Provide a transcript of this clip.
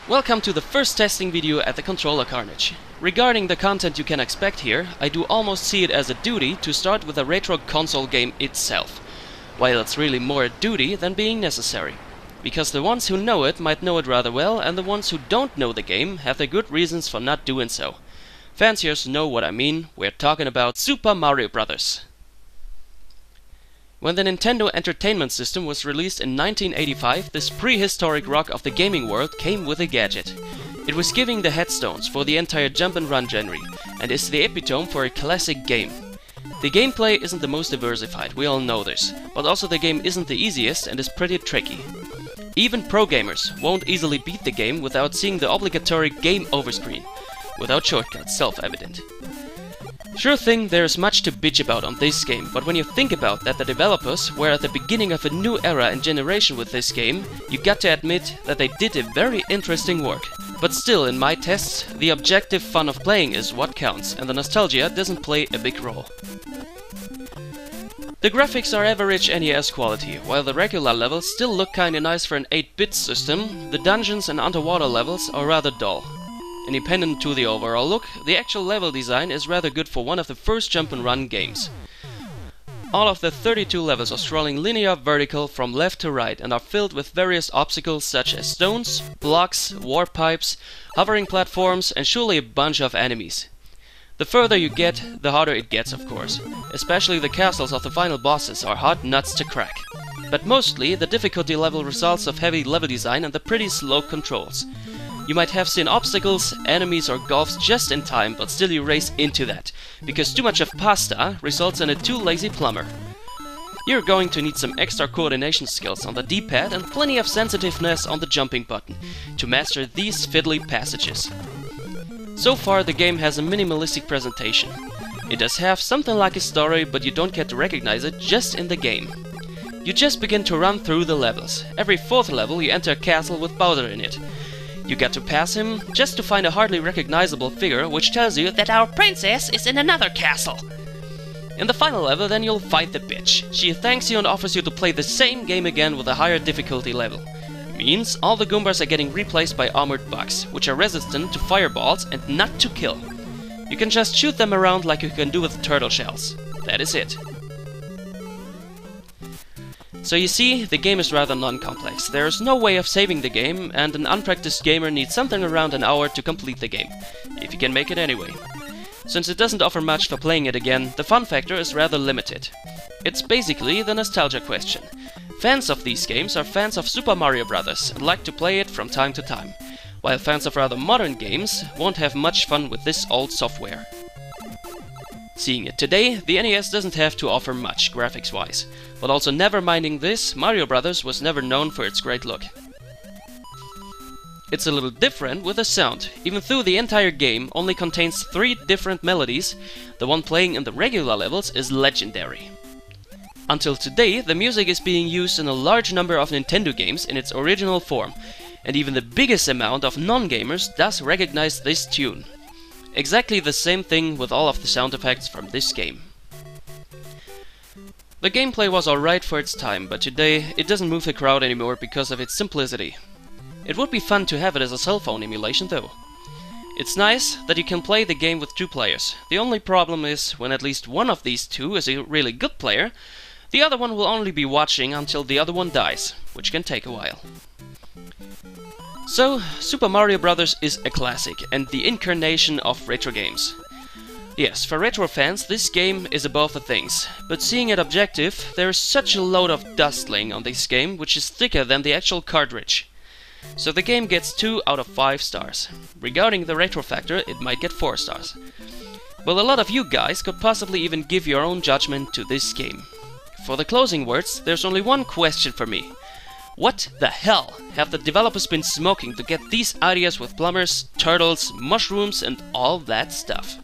Welcome to the first testing video at the controller Carnage. Regarding the content you can expect here, I do almost see it as a duty to start with a retro console game itself, while it's really more a duty than being necessary. Because the ones who know it might know it rather well, and the ones who don't know the game have their good reasons for not doing so. Fanciers know what I mean, we're talking about Super Mario Bros. When the Nintendo Entertainment System was released in 1985, this prehistoric rock of the gaming world came with a gadget. It was giving the headstones for the entire jump and run genre, and is the epitome for a classic game. The gameplay isn't the most diversified, we all know this, but also the game isn't the easiest and is pretty tricky. Even pro gamers won't easily beat the game without seeing the obligatory game over screen, without shortcuts, self-evident. Sure thing, there's much to bitch about on this game, but when you think about that the developers were at the beginning of a new era and generation with this game, you got to admit that they did a very interesting work. But still, in my tests, the objective fun of playing is what counts, and the nostalgia doesn't play a big role. The graphics are average NES quality, while the regular levels still look kinda nice for an 8-bit system. The dungeons and underwater levels are rather dull. Independent to the overall look, the actual level design is rather good for one of the first jump and run games. All of the 32 levels are scrolling linear vertical from left to right and are filled with various obstacles such as stones, blocks, warp pipes, hovering platforms and surely a bunch of enemies. The further you get, the harder it gets, of course. Especially the castles of the final bosses are hard nuts to crack. But mostly the difficulty level results of heavy level design and the pretty slow controls. You might have seen obstacles, enemies or gulfs just in time, but still you race into that, because too much of pasta results in a too lazy plumber. You're going to need some extra coordination skills on the D-pad and plenty of sensitiveness on the jumping button to master these fiddly passages. So far the game has a minimalistic presentation. It does have something like a story, but you don't get to recognize it just in the game. You just begin to run through the levels. Every fourth level you enter a castle with Bowser in it. You get to pass him, just to find a hardly recognizable figure which tells you that our princess is in another castle. In the final level then you'll fight the bitch. She thanks you and offers you to play the same game again with a higher difficulty level. Means all the Goombas are getting replaced by armored bugs, which are resistant to fireballs and not to kill. You can just shoot them around like you can do with turtle shells. That is it. So you see, the game is rather non-complex. There is no way of saving the game, and an unpracticed gamer needs something around an hour to complete the game, if you can make it anyway. Since it doesn't offer much for playing it again, the fun factor is rather limited. It's basically the nostalgia question. Fans of these games are fans of Super Mario Bros. And like to play it from time to time, while fans of rather modern games won't have much fun with this old software. Seeing it today, the NES doesn't have to offer much, graphics-wise. But also never minding this, Mario Bros. Was never known for its great look. It's a little different with the sound. Even though the entire game only contains 3 different melodies, the one playing in the regular levels is legendary. Until today, the music is being used in a large number of Nintendo games in its original form, and even the biggest amount of non-gamers does recognize this tune. Exactly the same thing with all of the sound effects from this game. The gameplay was alright for its time, but today it doesn't move the crowd anymore because of its simplicity. It would be fun to have it as a cell phone emulation though. It's nice that you can play the game with 2 players. The only problem is when at least one of these 2 is a really good player, the other one will only be watching until the other one dies, which can take a while. So, Super Mario Bros. Is a classic and the incarnation of retro games. Yes, for retro fans this game is above the things, but seeing it objective, there is such a load of dust laying on this game which is thicker than the actual cartridge. So the game gets 2 out of 5 stars. Regarding the retro factor, it might get 4 stars. Well, a lot of you guys could possibly even give your own judgment to this game. For the closing words, there's only one question for me. What the hell have the developers been smoking to get these ideas with plumbers, turtles, mushrooms and all that stuff?